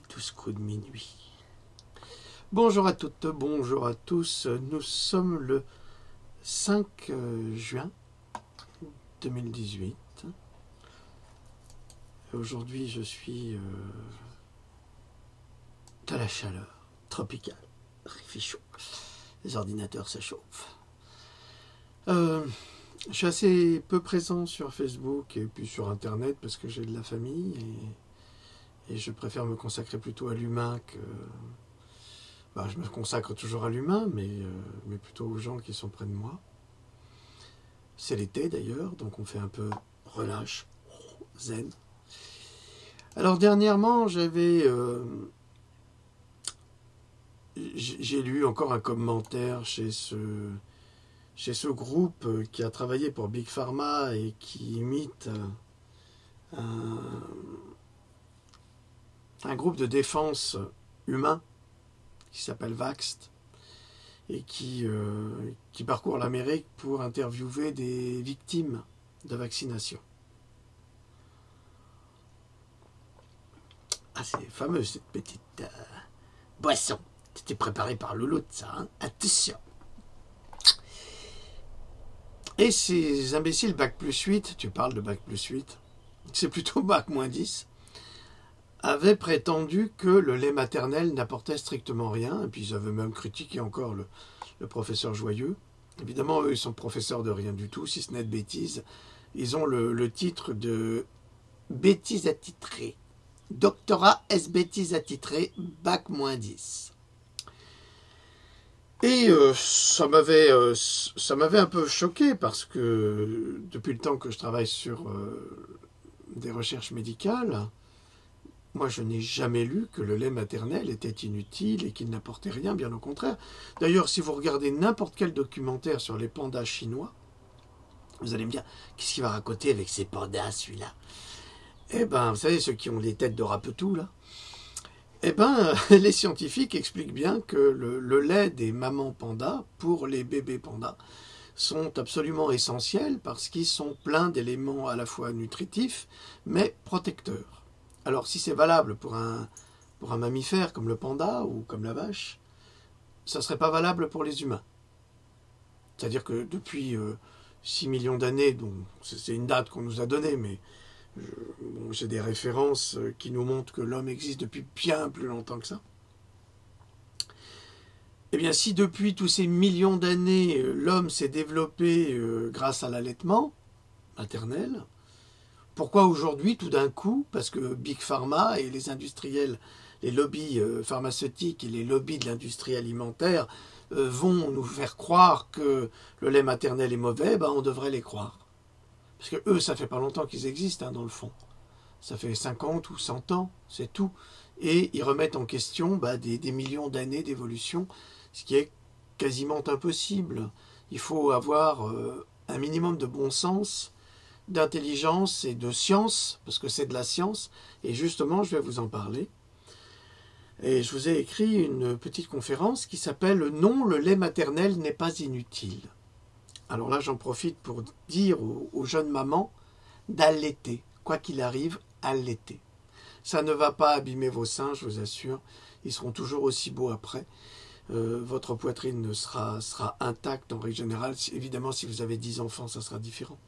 12 coups de minuit. Bonjour à toutes, bonjour à tous. Nous sommes le 5 juin 2018. Aujourd'hui, je suis de la chaleur tropicale. Il fait chaud. Les ordinateurs se chauffent. Je suis assez peu présent sur Facebook et puis sur Internet parce que j'ai de la famille et je préfère me consacrer plutôt à l'humain que... je me consacre toujours à l'humain, mais plutôt aux gens qui sont près de moi. C'est l'été d'ailleurs, donc on fait un peu relâche, zen. Alors dernièrement, j'ai lu encore un commentaire chez ce groupe qui a travaillé pour Big Pharma et qui imite un groupe de défense humain qui s'appelle Vaxt et qui parcourt l'Amérique pour interviewer des victimes de vaccination. Ah, c'est fameux cette petite boisson. C'était préparé par Louloute, ça, hein. Attention. Et ces imbéciles Bac plus 8, tu parles de Bac plus 8, c'est plutôt Bac moins 10, avaient prétendu que le lait maternel n'apportait strictement rien, et puis ils avaient même critiqué encore le professeur Joyeux. Évidemment, eux, ils sont professeurs de rien du tout, si ce n'est de bêtises. Ils ont le titre de bêtises attitrées. Doctorat S bêtises attitrées, Bac moins 10. Et ça m'avait un peu choqué parce que depuis le temps que je travaille sur des recherches médicales, moi, je n'ai jamais lu que le lait maternel était inutile et qu'il n'apportait rien, bien au contraire. D'ailleurs, si vous regardez n'importe quel documentaire sur les pandas chinois, vous allez me dire, qu'est-ce qu'il va raconter avec ces pandas, celui-là? Eh ben, vous savez, ceux qui ont les têtes de rapetou, là, eh ben, les scientifiques expliquent bien que le lait des mamans pandas, pour les bébés pandas, sont absolument essentiels parce qu'ils sont pleins d'éléments à la fois nutritifs, mais protecteurs. Alors, si c'est valable pour un mammifère comme le panda ou comme la vache, ça ne serait pas valable pour les humains. C'est-à-dire que depuis 6 millions d'années, donc c'est une date qu'on nous a donnée, mais j'ai des références qui nous montrent que l'homme existe depuis bien plus longtemps que ça. Eh bien, si depuis tous ces millions d'années, l'homme s'est développé grâce à l'allaitement maternel, pourquoi aujourd'hui, tout d'un coup, parce que Big Pharma et les industriels, les lobbies pharmaceutiques et les lobbies de l'industrie alimentaire vont nous faire croire que le lait maternel est mauvais, on devrait les croire. Parce que eux, ça fait pas longtemps qu'ils existent, dans le fond. Ça fait 50 ou 100 ans, c'est tout. Et ils remettent en question des millions d'années d'évolution, ce qui est quasiment impossible. Il faut avoir un minimum de bon sens, d'intelligence et de science, parce que c'est de la science, et justement, je vais vous en parler. Et je vous ai écrit une petite conférence qui s'appelle « Non, le lait maternel n'est pas inutile ». Alors là, j'en profite pour dire aux jeunes mamans d'allaiter. Quoi qu'il arrive, allaiter. Ça ne va pas abîmer vos seins, je vous assure. Ils seront toujours aussi beaux après. Votre poitrine sera intacte en règle générale. Évidemment, si vous avez 10 enfants, ça sera différent.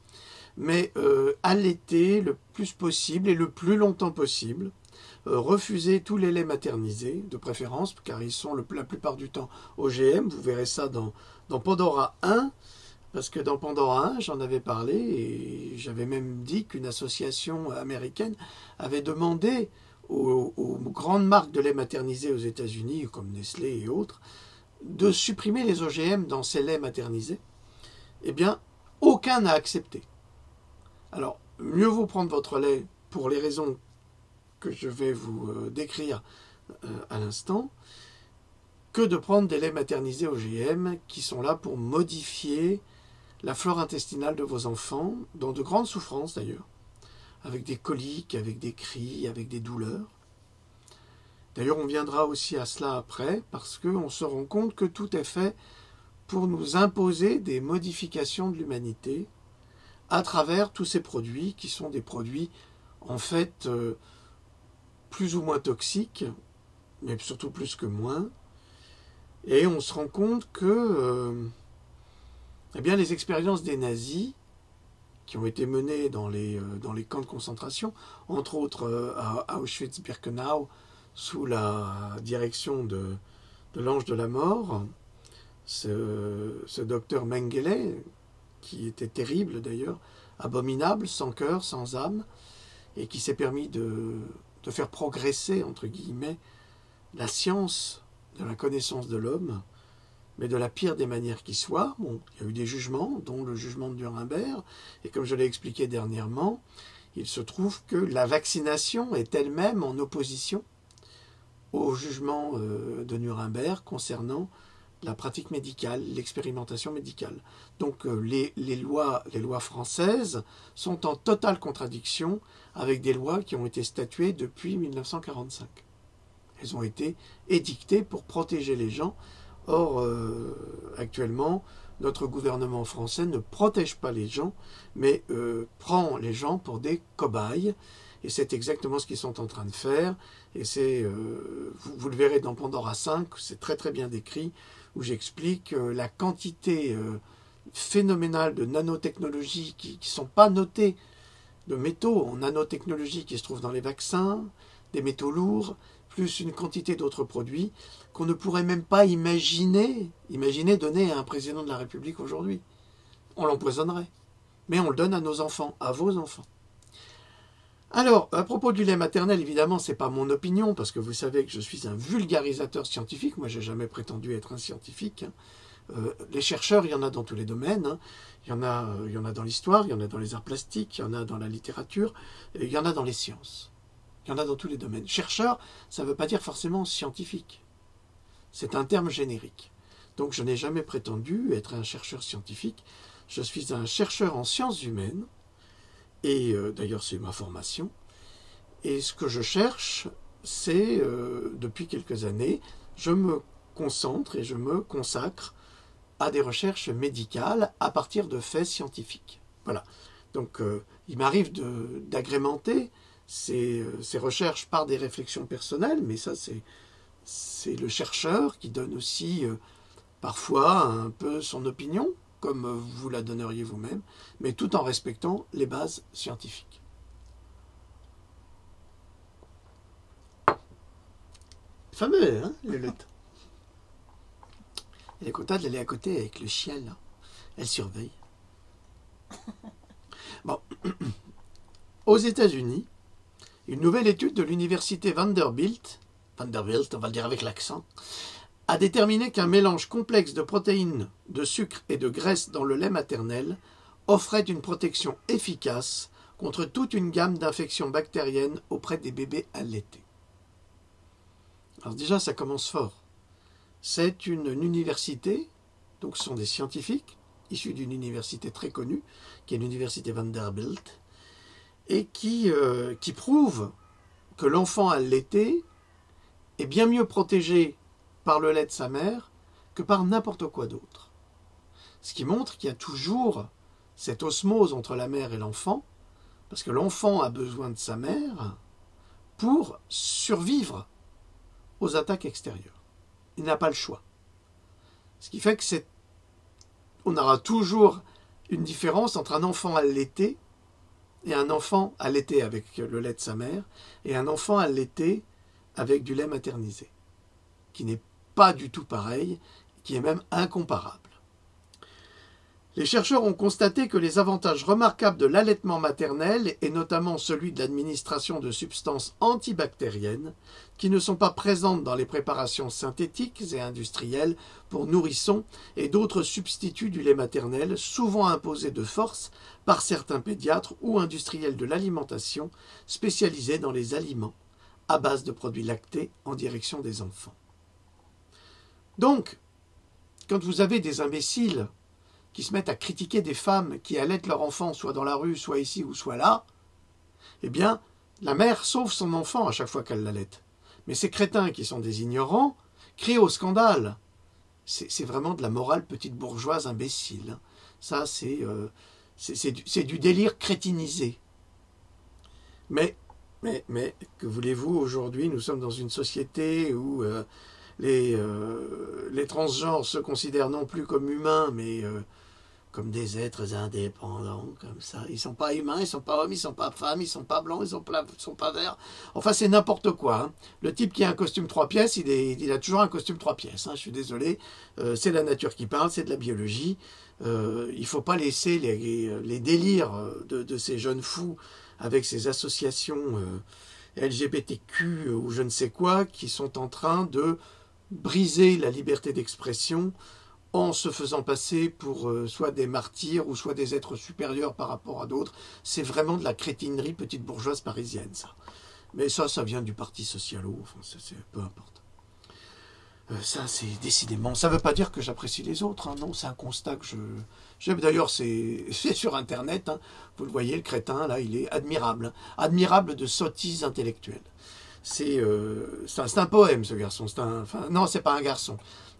Mais allaiter le plus possible et le plus longtemps possible. Refusez tous les laits maternisés, de préférence, car ils sont la plupart du temps OGM. Vous verrez ça dans Pandora 1. Parce que dans Pandora 1, j'en avais parlé et j'avais même dit qu'une association américaine avait demandé aux grandes marques de lait maternisé aux États-Unis, comme Nestlé et autres, de supprimer les OGM dans ces laits maternisés. Eh bien, aucun n'a accepté. Alors, mieux vaut prendre votre lait pour les raisons que je vais vous décrire à l'instant, que de prendre des laits maternisés OGM qui sont là pour modifier la flore intestinale de vos enfants, dans de grandes souffrances d'ailleurs, avec des coliques, avec des cris, avec des douleurs. D'ailleurs, on viendra aussi à cela après, parce qu'on se rend compte que tout est fait pour nous imposer des modifications de l'humanité à travers tous ces produits qui sont des produits en fait plus ou moins toxiques mais surtout plus que moins. Et on se rend compte que eh bien, les expériences des nazis, qui ont été menées dans les camps de concentration, entre autres à Auschwitz-Birkenau, sous la direction de l'ange de la mort, ce docteur Mengele, qui était terrible d'ailleurs, abominable, sans cœur, sans âme, et qui s'est permis de faire progresser, entre guillemets, la science de la connaissance de l'homme, mais de la pire des manières qui soit. Bon, il y a eu des jugements, dont le jugement de Nuremberg, et comme je l'ai expliqué dernièrement, il se trouve que la vaccination est elle-même en opposition au jugement de Nuremberg concernant la pratique médicale, l'expérimentation médicale. Donc les lois françaises sont en totale contradiction avec des lois qui ont été statuées depuis 1945. Elles ont été édictées pour protéger les gens. Or, actuellement, notre gouvernement français ne protège pas les gens, mais prend les gens pour des cobayes. Et c'est exactement ce qu'ils sont en train de faire. Et c'est, vous le verrez dans Pandora 5, c'est très très bien décrit, où j'explique la quantité phénoménale de nanotechnologies qui ne sont pas notées, de métaux en nanotechnologie qui se trouvent dans les vaccins, des métaux lourds, plus une quantité d'autres produits qu'on ne pourrait même pas imaginer donner à un président de la République aujourd'hui. On l'empoisonnerait. Mais on le donne à nos enfants, à vos enfants. Alors, à propos du lait maternel, évidemment, ce n'est pas mon opinion, parce que vous savez que je suis un vulgarisateur scientifique. Moi, je n'ai jamais prétendu être un scientifique. Les chercheurs, il y en a dans tous les domaines. Hein. Il y en a dans l'histoire, il y en a dans les arts plastiques, il y en a dans la littérature, et il y en a dans les sciences. Il y en a dans tous les domaines. Chercheur, ça ne veut pas dire forcément scientifique. C'est un terme générique. Donc je n'ai jamais prétendu être un chercheur scientifique. Je suis un chercheur en sciences humaines, et d'ailleurs c'est ma formation. Et ce que je cherche, c'est, depuis quelques années, je me concentre et je me consacre à des recherches médicales à partir de faits scientifiques. Voilà. Donc il m'arrive d'agrémenter ces recherches par des réflexions personnelles, mais ça c'est le chercheur qui donne aussi parfois un peu son opinion, comme vous la donneriez vous-même, mais tout en respectant les bases scientifiques. Fameux, hein, le lutte. Elle est contente d'aller à côté avec le chien, là. Elle surveille. Bon. Aux États-Unis, une nouvelle étude de l'université Vanderbilt, on va le dire avec l'accent, a déterminé qu'un mélange complexe de protéines, de sucre et de graisse dans le lait maternel offrait une protection efficace contre toute une gamme d'infections bactériennes auprès des bébés allaités. Alors déjà, ça commence fort. C'est une université, donc ce sont des scientifiques, issus d'une université très connue, qui est l'université Vanderbilt, et qui prouve que l'enfant allaité est bien mieux protégé par le lait de sa mère que par n'importe quoi d'autre. Ce qui montre qu'il y a toujours cette osmose entre la mère et l'enfant, parce que l'enfant a besoin de sa mère pour survivre aux attaques extérieures. Il n'a pas le choix. Ce qui fait que on aura toujours une différence entre un enfant allaité et un enfant allaité avec le lait de sa mère et un enfant allaité avec du lait maternisé, qui n'est pas du tout pareil, qui est même incomparable. Les chercheurs ont constaté que les avantages remarquables de l'allaitement maternel, et notamment celui de l'administration de substances antibactériennes, qui ne sont pas présentes dans les préparations synthétiques et industrielles pour nourrissons et d'autres substituts du lait maternel, souvent imposés de force par certains pédiatres ou industriels de l'alimentation spécialisés dans les aliments à base de produits lactés en direction des enfants. Donc, quand vous avez des imbéciles qui se mettent à critiquer des femmes qui allaitent leur enfant, soit dans la rue, soit ici ou soit là, eh bien, la mère sauve son enfant à chaque fois qu'elle l'allaite. Mais ces crétins qui sont des ignorants crient au scandale. C'est vraiment de la morale petite bourgeoise imbécile. Ça, c'est du délire crétinisé. Mais Mais que voulez-vous, aujourd'hui, nous sommes dans une société où les transgenres se considèrent non plus comme humains, mais comme des êtres indépendants, comme ça. Ils sont pas humains, ils sont pas hommes, ils sont pas femmes, ils sont pas blancs, ils sont pas verts. Enfin, c'est n'importe quoi. Hein. Le type qui a un costume 3 pièces, il a toujours un costume 3 pièces. Hein, je suis désolé. C'est la nature qui parle, c'est de la biologie. Il faut pas laisser les délires de ces jeunes fous avec ces associations LGBTQ ou je ne sais quoi qui sont en train de briser la liberté d'expression en se faisant passer pour soit des martyrs ou soit des êtres supérieurs par rapport à d'autres. C'est vraiment de la crétinerie petite bourgeoise parisienne, ça. Mais ça vient du Parti Socialo, enfin, peu importe. Ça, c'est décidément... Ça ne veut pas dire que j'apprécie les autres, hein, non, c'est un constat que je... D'ailleurs, c'est sur Internet, hein, vous le voyez, le crétin, là, il est admirable. Hein, admirable de sottise intellectuelle. C'est un poème, ce garçon. Non, c'est pas un garçon.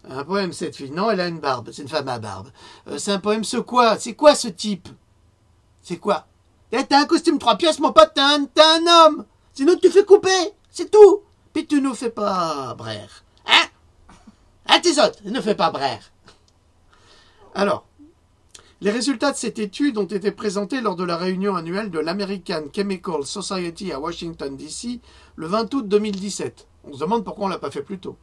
Un poème, cette fille. Non, elle a une barbe. C'est une femme à barbe. C'est un poème, c'est quoi ce type? C'est quoi? T'as un costume 3 pièces, mon pote, t'es un homme. Sinon, tu fais couper. C'est tout. Puis tu nous fais pas brère. Hein? Hein, tes autres, ne fais pas brère. Alors, les résultats de cette étude ont été présentés lors de la réunion annuelle de l'American Chemical Society à Washington, D.C. le 20 août 2017. On se demande pourquoi on ne l'a pas fait plus tôt.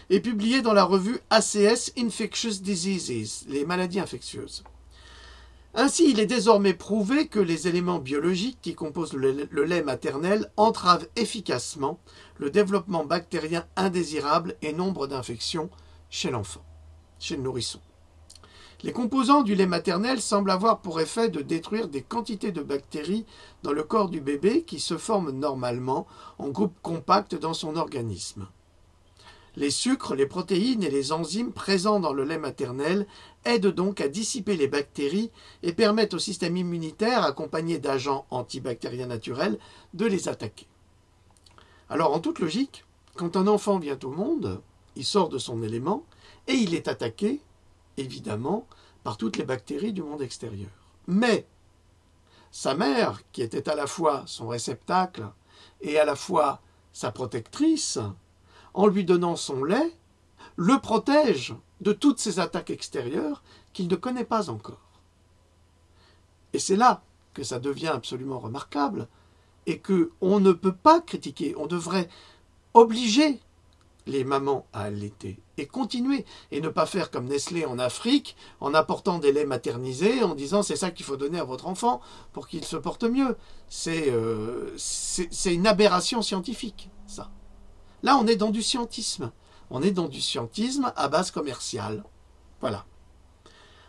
Et publiés dans la revue ACS Infectious Diseases, les maladies infectieuses. Ainsi, il est désormais prouvé que les éléments biologiques qui composent le lait maternel entravent efficacement le développement bactérien indésirable et nombre d'infections chez l'enfant, chez le nourrisson. Les composants du lait maternel semblent avoir pour effet de détruire des quantités de bactéries dans le corps du bébé qui se forment normalement en groupes compacts dans son organisme. Les sucres, les protéines et les enzymes présents dans le lait maternel aident donc à dissiper les bactéries et permettent au système immunitaire, accompagné d'agents antibactériens naturels, de les attaquer. Alors, en toute logique, quand un enfant vient au monde, il sort de son élément et il est attaqué, évidemment, par toutes les bactéries du monde extérieur. Mais sa mère, qui était à la fois son réceptacle et à la fois sa protectrice, en lui donnant son lait, le protège de toutes ces attaques extérieures qu'il ne connaît pas encore. Et c'est là que ça devient absolument remarquable et qu'on ne peut pas critiquer, on devrait obliger les mamans à allaiter et continuer et ne pas faire comme Nestlé en Afrique en apportant des laits maternisés en disant c'est ça qu'il faut donner à votre enfant pour qu'il se porte mieux. C'est une aberration scientifique, ça. Là, on est dans du scientisme. On est dans du scientisme à base commerciale. Voilà.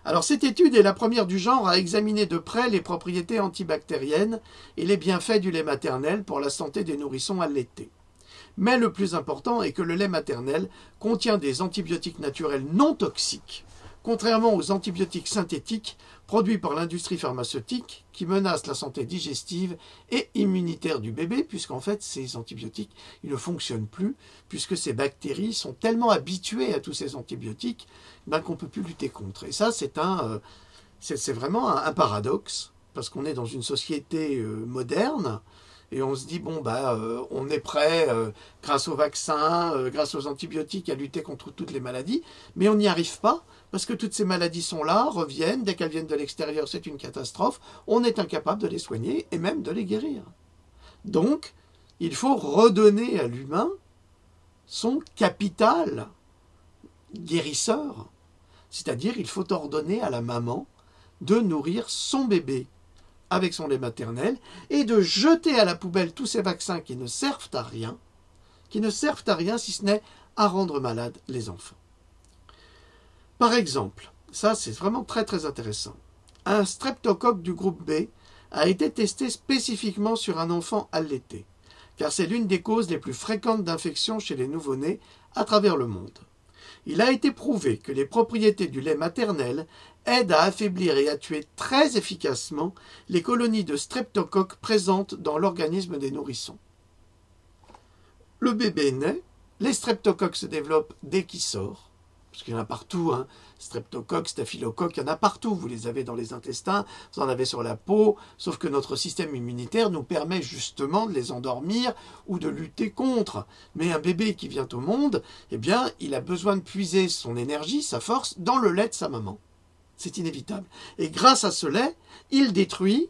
Alors, cette étude est la première du genre à examiner de près les propriétés antibactériennes et les bienfaits du lait maternel pour la santé des nourrissons allaités. Mais le plus important est que le lait maternel contient des antibiotiques naturels non toxiques, contrairement aux antibiotiques synthétiques produits par l'industrie pharmaceutique qui menacent la santé digestive et immunitaire du bébé, puisqu'en fait ces antibiotiques ils ne fonctionnent plus, puisque ces bactéries sont tellement habituées à tous ces antibiotiques qu'on ne peut plus lutter contre. Et ça c'est vraiment un paradoxe, parce qu'on est dans une société moderne, et on se dit, bon, on est prêt, grâce aux vaccins, grâce aux antibiotiques, à lutter contre toutes les maladies, mais on n'y arrive pas, parce que toutes ces maladies sont là, reviennent, dès qu'elles viennent de l'extérieur, c'est une catastrophe, on est incapable de les soigner, et même de les guérir. Donc, il faut redonner à l'humain son capital guérisseur, c'est-à-dire, il faut ordonner à la maman de nourrir son bébé avec son lait maternel, et de jeter à la poubelle tous ces vaccins qui ne servent à rien si ce n'est à rendre malades les enfants. Par exemple, ça c'est vraiment très très intéressant, un streptocoque du groupe B a été testé spécifiquement sur un enfant allaité, car c'est l'une des causes les plus fréquentes d'infection chez les nouveau-nés à travers le monde. Il a été prouvé que les propriétés du lait maternel aident à affaiblir et à tuer très efficacement les colonies de streptocoques présentes dans l'organisme des nourrissons. Le bébé naît, les streptocoques se développent dès qu'il sort, parce qu'il y en a partout, hein. Streptocoque, staphylocoque, il y en a partout. Vous les avez dans les intestins, vous en avez sur la peau, sauf que notre système immunitaire nous permet justement de les endormir ou de lutter contre. Mais un bébé qui vient au monde, eh bien, il a besoin de puiser son énergie, sa force, dans le lait de sa maman. C'est inévitable. Et grâce à ce lait, il détruit,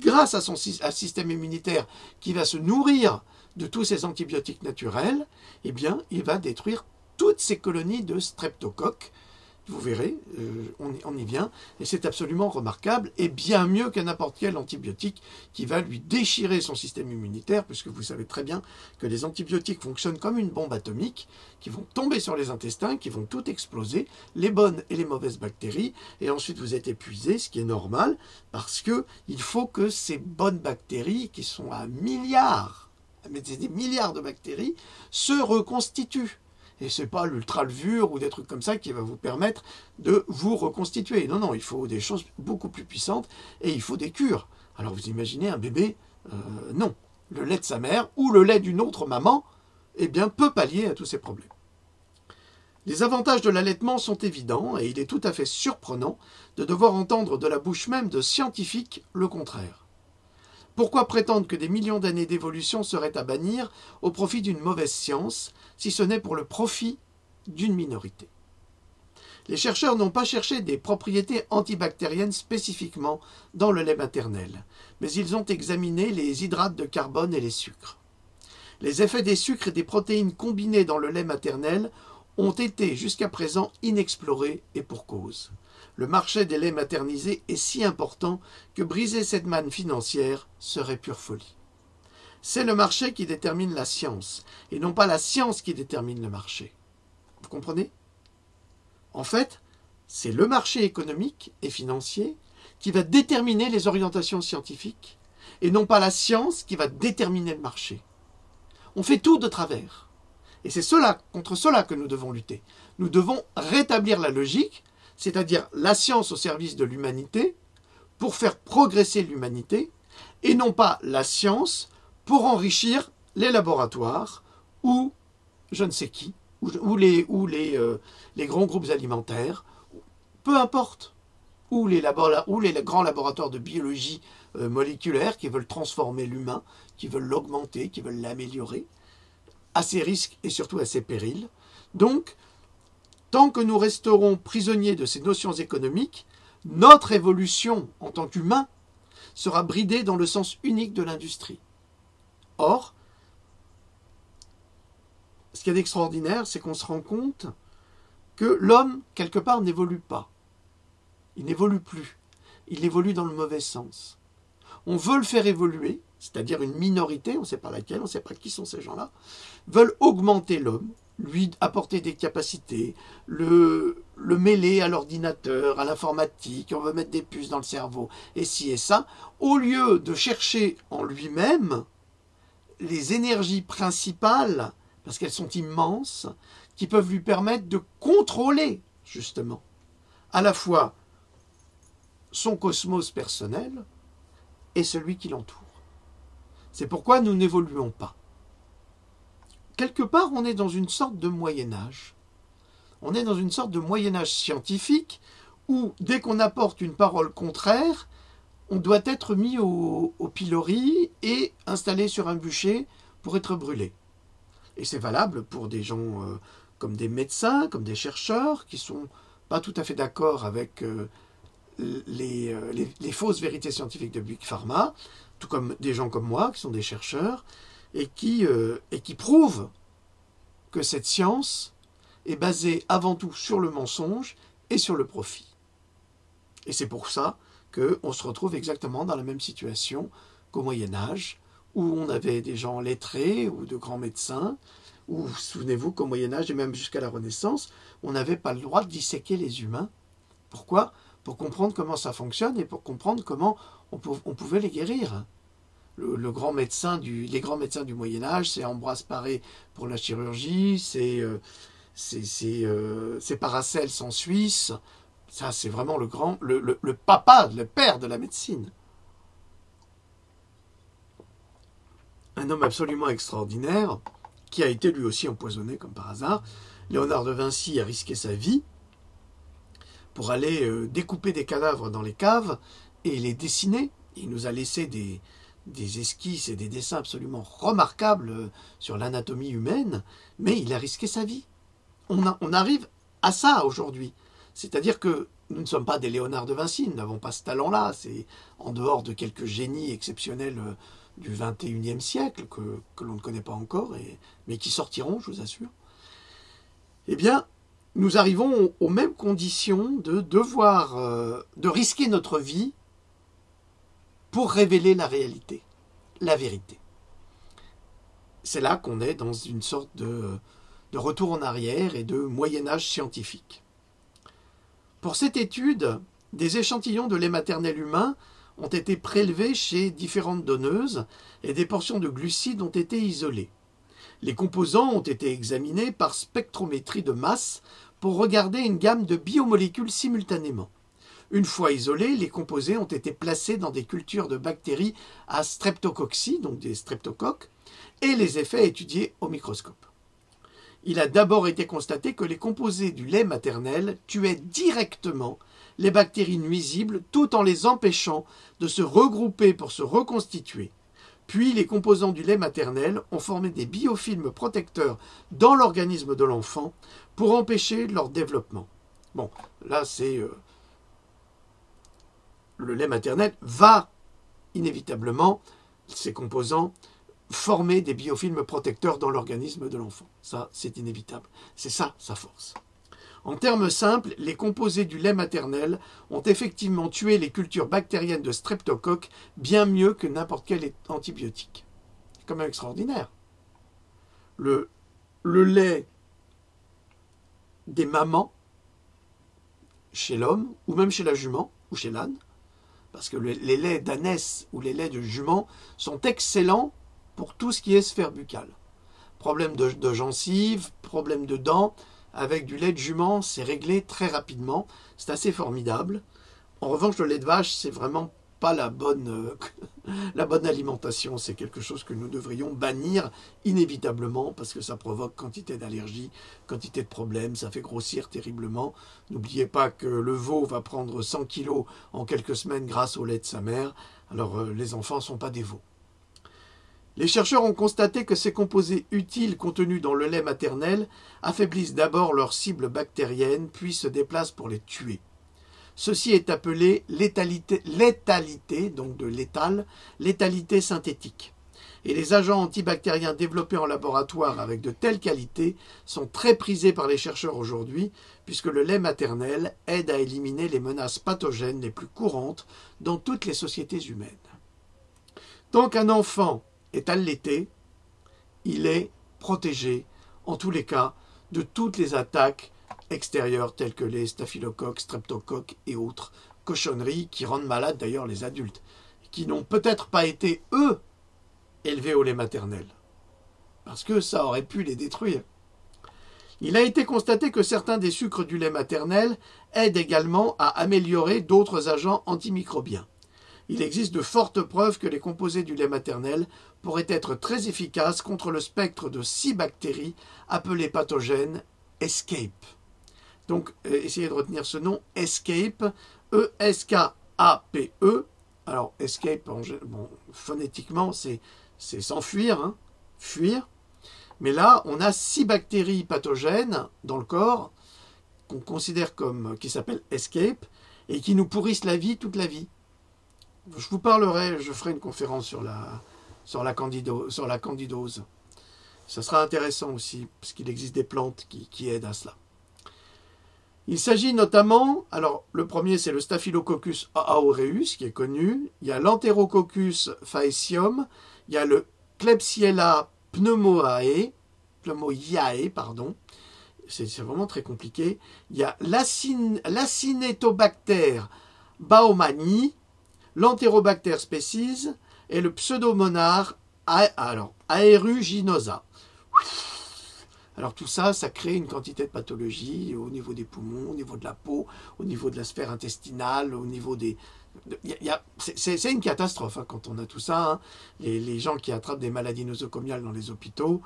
grâce à son système immunitaire qui va se nourrir de tous ces antibiotiques naturels, eh bien, il va détruire toutes ces colonies de streptocoques. Vous verrez, on y vient, et c'est absolument remarquable, et bien mieux que n'importe quel antibiotique qui va lui déchirer son système immunitaire, puisque vous savez très bien que les antibiotiques fonctionnent comme une bombe atomique, qui vont tomber sur les intestins, qui vont tout exploser, les bonnes et les mauvaises bactéries, et ensuite vous êtes épuisé, ce qui est normal, parce qu'il faut que ces bonnes bactéries, qui sont à milliards, mais c'est des milliards de bactéries, se reconstituent. Et ce n'est pas l'ultralevure ou des trucs comme ça qui va vous permettre de vous reconstituer. Non, non, il faut des choses beaucoup plus puissantes et il faut des cures. Alors vous imaginez un bébé, non. Le lait de sa mère ou le lait d'une autre maman, eh bien, peut pallier à tous ces problèmes. Les avantages de l'allaitement sont évidents et il est tout à fait surprenant de devoir entendre de la bouche même de scientifiques le contraire. Pourquoi prétendre que des millions d'années d'évolution seraient à bannir au profit d'une mauvaise science, si ce n'est pour le profit d'une minorité? Les chercheurs n'ont pas cherché des propriétés antibactériennes spécifiquement dans le lait maternel, mais ils ont examiné les hydrates de carbone et les sucres. Les effets des sucres et des protéines combinés dans le lait maternel ont été jusqu'à présent inexplorés et pour cause. Le marché des laits maternisés est si important que briser cette manne financière serait pure folie. C'est le marché qui détermine la science, et non pas la science qui détermine le marché. Vous comprenez? En fait, c'est le marché économique et financier qui va déterminer les orientations scientifiques, et non pas la science qui va déterminer le marché. On fait tout de travers. Et c'est contre cela que nous devons lutter. Nous devons rétablir la logique, c'est-à-dire la science au service de l'humanité, pour faire progresser l'humanité, et non pas la science pour enrichir les laboratoires ou je ne sais qui, ou les grands groupes alimentaires, peu importe, ou les grands laboratoires de biologie moléculaire qui veulent transformer l'humain, qui veulent l'augmenter, qui veulent l'améliorer, à ses risques et surtout à ses périls. Donc, tant que nous resterons prisonniers de ces notions économiques, notre évolution en tant qu'humain sera bridée dans le sens unique de l'industrie. Or, ce qu'il y a d'extraordinaire, c'est qu'on se rend compte que l'homme, quelque part, n'évolue pas. Il n'évolue plus. Il évolue dans le mauvais sens. On veut le faire évoluer, c'est-à-dire une minorité, on ne sait pas laquelle, on ne sait pas qui sont ces gens-là, veulent augmenter l'homme, lui apporter des capacités, le mêler à l'ordinateur, à l'informatique, on veut mettre des puces dans le cerveau, et ci et ça, au lieu de chercher en lui-même les énergies principales, parce qu'elles sont immenses, qui peuvent lui permettre de contrôler, justement, à la fois son cosmos personnel et celui qui l'entoure. C'est pourquoi nous n'évoluons pas. Quelque part, on est dans une sorte de Moyen-Âge. On est dans une sorte de Moyen-Âge scientifique où, dès qu'on apporte une parole contraire, on doit être mis au pilori et installé sur un bûcher pour être brûlé. Et c'est valable pour des gens comme des médecins, comme des chercheurs, qui ne sont pas tout à fait d'accord avec les fausses vérités scientifiques de Big Pharma, tout comme des gens comme moi, qui sont des chercheurs, et qui prouvent que cette science est basée avant tout sur le mensonge et sur le profit. Et c'est pour ça qu'on se retrouve exactement dans la même situation qu'au Moyen-Âge, où on avait des gens lettrés ou de grands médecins, où, souvenez-vous qu'au Moyen-Âge et même jusqu'à la Renaissance, on n'avait pas le droit de disséquer les humains. Pourquoi? Pour comprendre comment ça fonctionne et pour comprendre comment on pouvait les guérir. Les grands médecins du Moyen-Âge, c'est Ambroise Paré pour la chirurgie, c'est Paracels en Suisse. Ça, c'est vraiment le papa, le père de la médecine. Un homme absolument extraordinaire qui a été lui aussi empoisonné comme par hasard. Léonard de Vinci a risqué sa vie pour aller découper des cadavres dans les caves et les dessiner. Il nous a laissé des esquisses et des dessins absolument remarquables sur l'anatomie humaine, mais il a risqué sa vie. On arrive à ça aujourd'hui. C'est-à-dire que nous ne sommes pas des Léonard de Vinci, nous n'avons pas ce talent-là. C'est en dehors de quelques génies exceptionnels du XXIe siècle que l'on ne connaît pas encore, mais qui sortiront, je vous assure. Eh bien, nous arrivons aux mêmes conditions de devoir, de risquer notre vie pour révéler la réalité, la vérité. C'est là qu'on est dans une sorte de retour en arrière et de Moyen-Âge scientifique. Pour cette étude, des échantillons de lait maternel humain ont été prélevés chez différentes donneuses et des portions de glucides ont été isolées. Les composants ont été examinés par spectrométrie de masse pour regarder une gamme de biomolécules simultanément. Une fois isolés, les composés ont été placés dans des cultures de bactéries à streptococci, donc des streptocoques, et les effets étudiés au microscope. Il a d'abord été constaté que les composés du lait maternel tuaient directement les bactéries nuisibles tout en les empêchant de se regrouper pour se reconstituer. Puis les composants du lait maternel ont formé des biofilms protecteurs dans l'organisme de l'enfant pour empêcher leur développement. Bon, là c'est... le lait maternel va inévitablement, ces composants, former des biofilms protecteurs dans l'organisme de l'enfant. Ça, c'est inévitable. C'est ça, sa force. En termes simples, les composés du lait maternel ont effectivement tué les cultures bactériennes de streptocoque bien mieux que n'importe quel antibiotique. C'est quand même extraordinaire. Le lait des mamans, chez l'homme, ou même chez la jument, ou chez l'âne, parce que les laits d'ânesse ou les laits de jument sont excellents pour tout ce qui est sphère buccale. Problème de gencives, problème de dents, avec du lait de jument, c'est réglé très rapidement, c'est assez formidable. En revanche, le lait de vache, c'est vraiment pas la bonne alimentation, c'est quelque chose que nous devrions bannir inévitablement, parce que ça provoque quantité d'allergies, quantité de problèmes, ça fait grossir terriblement. N'oubliez pas que le veau va prendre 100 kilos en quelques semaines grâce au lait de sa mère, alors les enfants ne sont pas des veaux. Les chercheurs ont constaté que ces composés utiles contenus dans le lait maternel affaiblissent d'abord leur cible bactérienne, puis se déplacent pour les tuer. Ceci est appelé létalité, donc de létal, létalité synthétique. Et les agents antibactériens développés en laboratoire avec de telles qualités sont très prisés par les chercheurs aujourd'hui, puisque le lait maternel aide à éliminer les menaces pathogènes les plus courantes dans toutes les sociétés humaines. Tant qu'un enfant est allaité, il est protégé, en tous les cas, de toutes les attaques extérieures telles que les staphylocoques, streptocoques et autres cochonneries qui rendent malades d'ailleurs les adultes, qui n'ont peut-être pas été, eux, élevés au lait maternel, parce que ça aurait pu les détruire. Il a été constaté que certains des sucres du lait maternel aident également à améliorer d'autres agents antimicrobiens. Il existe de fortes preuves que les composés du lait maternel pourraient être très efficaces contre le spectre de 6 bactéries appelées pathogènes ESCAPE. Donc, essayez de retenir ce nom, ESCAPE, E-S-K-A-P-E. Alors, ESCAPE, bon, phonétiquement, c'est s'enfuir, hein, fuir. Mais là, on a 6 bactéries pathogènes dans le corps qu'on considère comme, qui s'appellent ESCAPE et qui nous pourrissent la vie toute la vie. Je vous parlerai, je ferai une conférence sur la candidose. Ça sera intéressant aussi, parce qu'il existe des plantes qui aident à cela. Il s'agit notamment, alors le premier c'est le Staphylococcus aureus qui est connu, il y a l'Enterococcus faecium, il y a le Klebsiella pneumoiae, c'est vraiment très compliqué, il y a l'Acinetobacter baumannii, l'Enterobacter species et le Pseudomonas aeruginosa. Alors tout ça, ça crée une quantité de pathologies au niveau des poumons, au niveau de la peau, au niveau de la sphère intestinale, au niveau des... C'est une catastrophe hein, quand on a tout ça. Hein. Les gens qui attrapent des maladies nosocomiales dans les hôpitaux,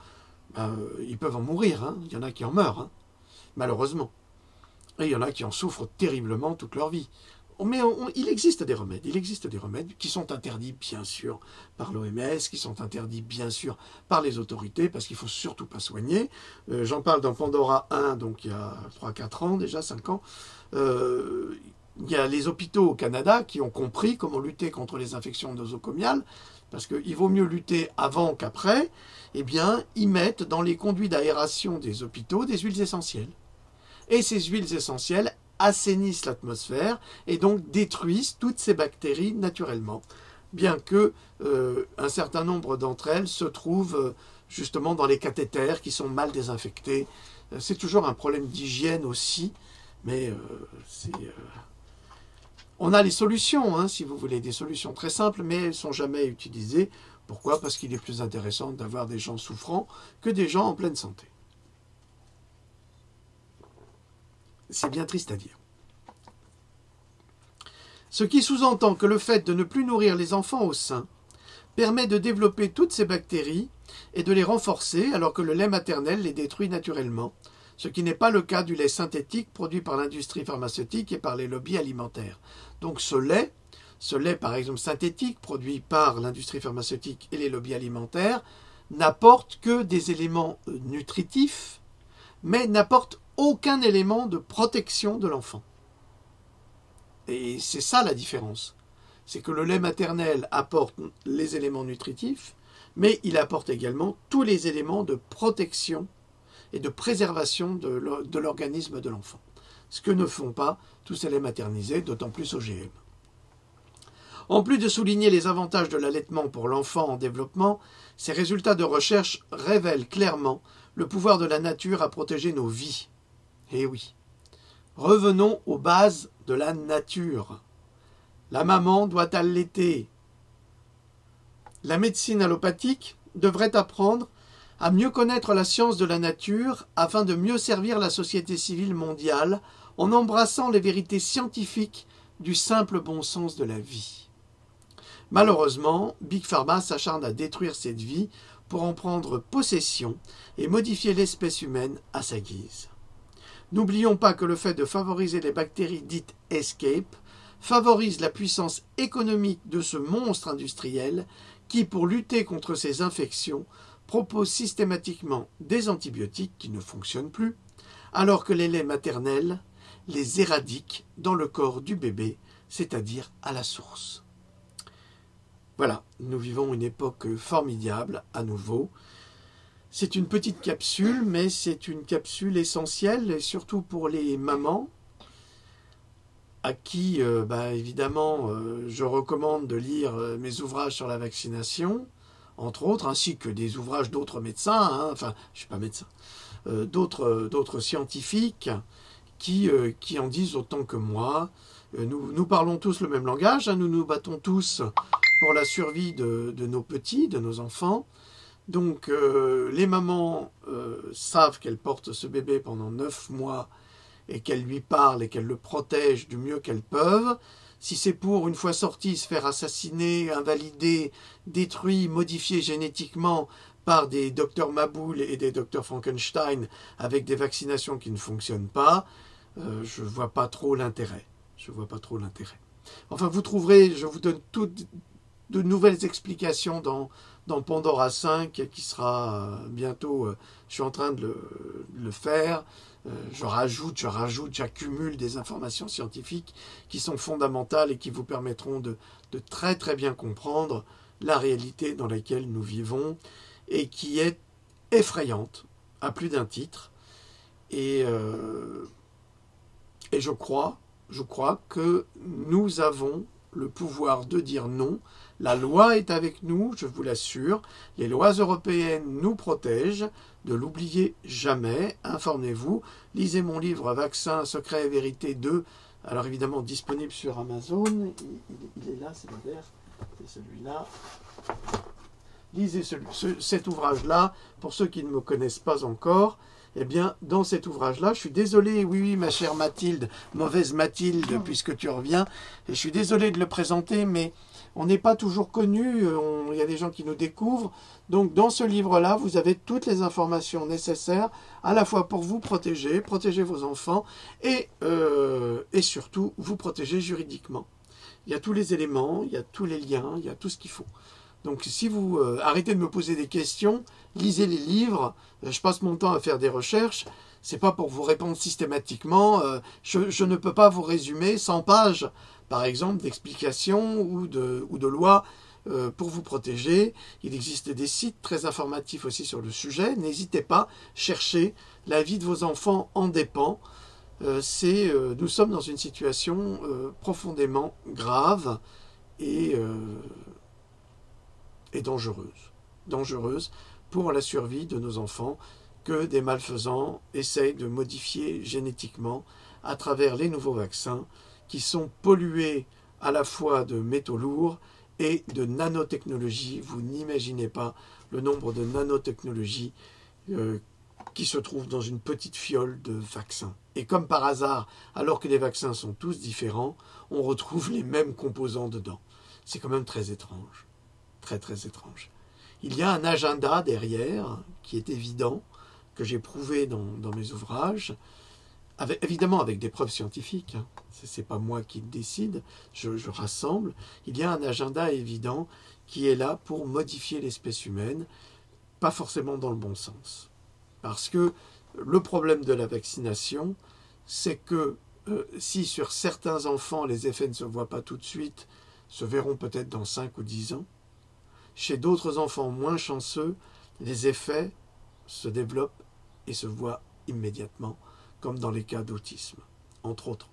ils peuvent en mourir, hein. Il y en a qui en meurent, hein, malheureusement. Et il y en a qui en souffrent terriblement toute leur vie. Mais il existe des remèdes qui sont interdits bien sûr par l'OMS, qui sont interdits bien sûr par les autorités, parce qu'il ne faut surtout pas soigner. J'en parle dans Pandora 1, donc il y a 3-4 ans déjà, 5 ans. Il y a les hôpitaux au Canada qui ont compris comment lutter contre les infections nosocomiales, parce qu'il vaut mieux lutter avant qu'après. Eh bien, ils mettent dans les conduits d'aération des hôpitaux des huiles essentielles. Et ces huiles essentielles assainissent l'atmosphère et donc détruisent toutes ces bactéries naturellement, bien que un certain nombre d'entre elles se trouvent justement dans les cathéters qui sont mal désinfectés. C'est toujours un problème d'hygiène aussi, mais on a les solutions, hein, si vous voulez, des solutions très simples, mais elles ne sont jamais utilisées. Pourquoi? Parce qu'il est plus intéressant d'avoir des gens souffrants que des gens en pleine santé. C'est bien triste à dire. Ce qui sous-entend que le fait de ne plus nourrir les enfants au sein permet de développer toutes ces bactéries et de les renforcer alors que le lait maternel les détruit naturellement, ce qui n'est pas le cas du lait synthétique produit par l'industrie pharmaceutique et par les lobbies alimentaires. Donc ce lait par exemple synthétique produit par l'industrie pharmaceutique et les lobbies alimentaires, n'apporte que des éléments nutritifs, mais n'apporte aucun élément de protection de l'enfant. Et c'est ça la différence. C'est que le lait maternel apporte les éléments nutritifs, mais il apporte également tous les éléments de protection et de préservation de l'organisme de l'enfant. Ce que ne font pas tous ces laits maternisés, d'autant plus OGM. En plus de souligner les avantages de l'allaitement pour l'enfant en développement, ces résultats de recherche révèlent clairement le pouvoir de la nature à protéger nos vies. Eh oui. Revenons aux bases de la nature. La maman doit allaiter. La médecine allopathique devrait apprendre à mieux connaître la science de la nature afin de mieux servir la société civile mondiale en embrassant les vérités scientifiques du simple bon sens de la vie. Malheureusement, Big Pharma s'acharne à détruire cette vie pour en prendre possession et modifier l'espèce humaine à sa guise. N'oublions pas que le fait de favoriser les bactéries dites escape favorise la puissance économique de ce monstre industriel qui, pour lutter contre ces infections, propose systématiquement des antibiotiques qui ne fonctionnent plus, alors que les laits maternels les éradiquent dans le corps du bébé, c'est-à-dire à la source. Voilà, nous vivons une époque formidable à nouveau. C'est une petite capsule, mais c'est une capsule essentielle, et surtout pour les mamans, à qui, évidemment, je recommande de lire mes ouvrages sur la vaccination, entre autres, ainsi que des ouvrages d'autres médecins, hein, enfin, je ne suis pas médecin, d'autres scientifiques qui en disent autant que moi. Nous parlons tous le même langage, hein, nous nous battons tous pour la survie de nos petits, de nos enfants. Donc les mamans savent qu'elles portent ce bébé pendant 9 mois et qu'elles lui parlent et qu'elles le protègent du mieux qu'elles peuvent. Si c'est pour, une fois sorti, se faire assassiner, invalider, détruit, modifier génétiquement par des docteurs Maboul et des docteurs Frankenstein avec des vaccinations qui ne fonctionnent pas, je ne vois pas trop l'intérêt. Enfin, vous trouverez, je vous donne toutes de nouvelles explications dans Pandora 5 qui sera bientôt, je suis en train de le faire. Je rajoute, j'accumule des informations scientifiques qui sont fondamentales et qui vous permettront de très très bien comprendre la réalité dans laquelle nous vivons et qui est effrayante à plus d'un titre. Et je crois que nous avons le pouvoir de dire non. La loi est avec nous, je vous l'assure. Les lois européennes nous protègent. Ne l'oubliez jamais. Informez-vous. Lisez mon livre Vaccins, secrets et vérité 2. Alors évidemment disponible sur Amazon. Il est là, c'est le vert. C'est celui-là. Lisez cet ouvrage-là. Pour ceux qui ne me connaissent pas encore, eh bien, dans cet ouvrage-là, je suis désolé, oui, ma chère Mathilde, mauvaise Mathilde, puisque tu reviens, et je suis désolé de le présenter, mais On n'est pas toujours connu, il y a des gens qui nous découvrent. Donc dans ce livre-là, vous avez toutes les informations nécessaires, à la fois pour vous protéger vos enfants, et surtout vous protéger juridiquement. Il y a tous les éléments, il y a tous les liens, il y a tout ce qu'il faut. Donc si vous arrêtez de me poser des questions, lisez les livres, je passe mon temps à faire des recherches, c'est pas pour vous répondre systématiquement, je ne peux pas vous résumer 100 pages, par exemple, d'explications ou de lois pour vous protéger. Il existe des sites très informatifs aussi sur le sujet, n'hésitez pas, cherchez, la vie de vos enfants en dépend. Nous sommes dans une situation profondément grave et dangereuse pour la survie de nos enfants que des malfaisants essayent de modifier génétiquement à travers les nouveaux vaccins qui sont pollués à la fois de métaux lourds et de nanotechnologies. Vous n'imaginez pas le nombre de nanotechnologies qui se trouvent dans une petite fiole de vaccins. Et comme par hasard, alors que les vaccins sont tous différents, on retrouve les mêmes composants dedans. C'est quand même très étrange. Très très étrange. Il y a un agenda derrière qui est évident, que j'ai prouvé dans mes ouvrages, évidemment avec des preuves scientifiques, hein. Ce n'est pas moi qui le décide, je rassemble. Il y a un agenda évident qui est là pour modifier l'espèce humaine, pas forcément dans le bon sens. Parce que le problème de la vaccination, c'est que si sur certains enfants les effets ne se voient pas tout de suite, se verront peut-être dans 5 ou 10 ans, chez d'autres enfants moins chanceux, les effets se développent et se voient immédiatement, comme dans les cas d'autisme, entre autres.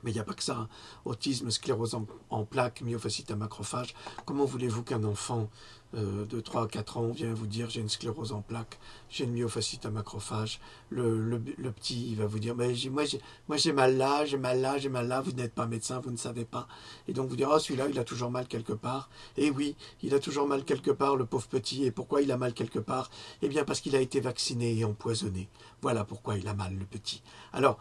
Mais il n'y a pas que ça, hein. Autisme, sclérose en plaques, myofasciite à macrophage. Comment voulez-vous qu'un enfant de 3 à 4 ans vienne vous dire j'ai une sclérose en plaques, j'ai une myofasciite à macrophage. Le petit il va vous dire mais moi j'ai mal là, j'ai mal là, j'ai mal là, vous n'êtes pas médecin, vous ne savez pas. Et donc vous direz oh celui-là il a toujours mal quelque part. Et oui, il a toujours mal quelque part le pauvre petit. Et pourquoi il a mal quelque part? Eh bien parce qu'il a été vacciné et empoisonné. Voilà pourquoi il a mal le petit. Alors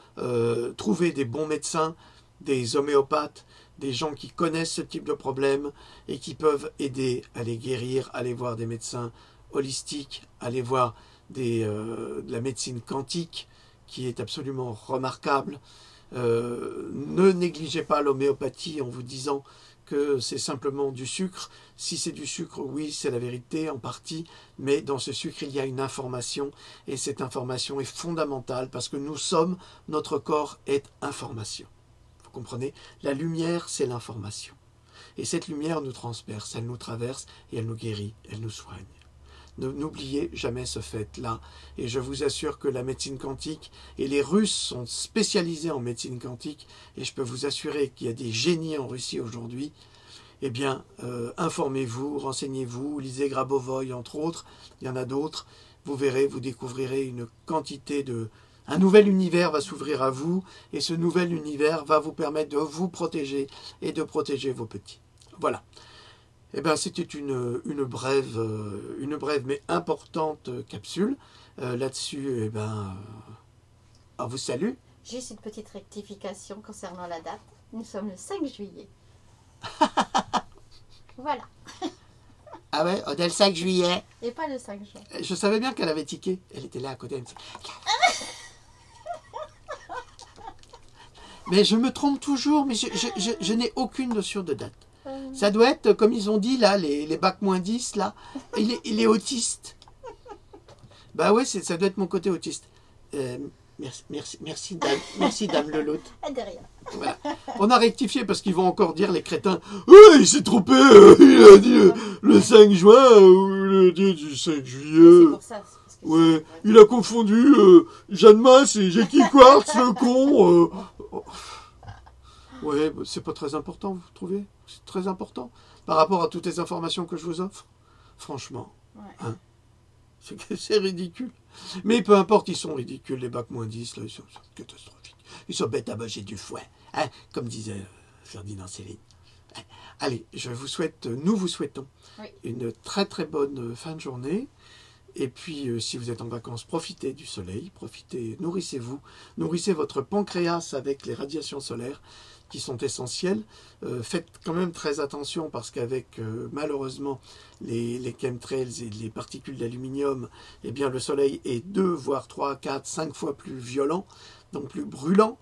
trouvez des bons médecins, des homéopathes, des gens qui connaissent ce type de problème et qui peuvent aider à les guérir, aller voir des médecins holistiques, aller voir de la médecine quantique qui est absolument remarquable. Ne négligez pas l'homéopathie en vous disant que c'est simplement du sucre. Si c'est du sucre, oui, c'est la vérité en partie, mais dans ce sucre, il y a une information et cette information est fondamentale parce que notre corps est information. Comprenez? La lumière, c'est l'information. Et cette lumière nous transperce, elle nous traverse et elle nous guérit, elle nous soigne. N'oubliez jamais ce fait-là. Et je vous assure que la médecine quantique, et les Russes sont spécialisés en médecine quantique, et je peux vous assurer qu'il y a des génies en Russie aujourd'hui, eh bien, informez-vous, renseignez-vous, lisez Grabovoy, entre autres, il y en a d'autres, vous verrez, vous découvrirez une quantité Un nouvel univers va s'ouvrir à vous et ce nouvel univers va vous permettre de vous protéger et de protéger vos petits. Voilà. Eh bien, c'était une brève mais importante capsule. Là-dessus, on vous salue. Juste une petite rectification concernant la date. Nous sommes le 5 juillet. Voilà. Ah ouais, on est le 5 juillet. Et pas le 5 juin. Je savais bien qu'elle avait tiqué. Elle était là à côté. Elle me dit, mais je me trompe toujours, mais je n'ai aucune notion de date. Ça doit être, comme ils ont dit, là, les bacs -10, là, il est autiste. Bah ouais, ça doit être mon côté autiste. Merci, dame Leloute. De rien. Voilà. On a rectifié parce qu'ils vont encore dire, les crétins, il s'est trompé, il a dit le 5 juin, ou il a dit du 5 juillet. C'est pour ça. Ouais, il a confondu Jeanne Masse et Jackie Quartz, le con. Ouais, c'est pas très important, vous trouvez? C'est très important par rapport à toutes les informations que je vous offre. Franchement, Ouais. Hein, c'est ridicule. Mais peu importe, ils sont ridicules, les bacs -10, là, ils sont catastrophiques. Ils sont bêtes à bâcher du fouet, hein, comme disait Ferdinand Céline. Allez, nous vous souhaitons Oui. une très très bonne fin de journée. Et puis, si vous êtes en vacances, profitez du soleil, profitez, nourrissez-vous, nourrissez votre pancréas avec les radiations solaires qui sont essentielles. Faites quand même très attention parce qu'avec malheureusement les chemtrails et les particules d'aluminium, eh bien le soleil est 2, voire 3, 4, 5 fois plus violent, donc plus brûlant,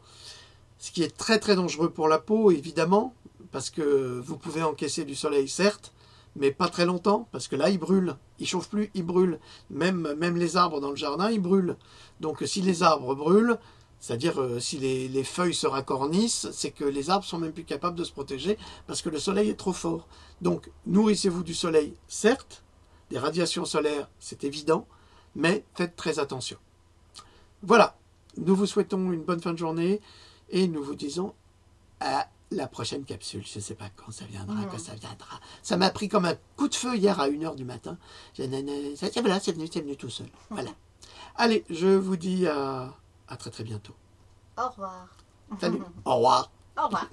ce qui est très très dangereux pour la peau évidemment, parce que vous pouvez encaisser du soleil certes, mais pas très longtemps, parce que là, il brûle. Il chauffe plus, il brûle. Même les arbres dans le jardin, ils brûlent. Donc, si les arbres brûlent, c'est-à-dire si les feuilles se racornissent, c'est que les arbres sont même plus capables de se protéger, parce que le soleil est trop fort. Donc, nourrissez-vous du soleil, certes, des radiations solaires, c'est évident, mais faites très attention. Voilà, nous vous souhaitons une bonne fin de journée, et nous vous disons à la prochaine capsule. Je ne sais pas quand ça viendra, quand ça viendra. Ça m'a pris comme un coup de feu hier à 1h du matin. Voilà, c'est venu tout seul. Voilà. Allez, je vous dis à très très bientôt. Au revoir. Salut. Au revoir. Au revoir.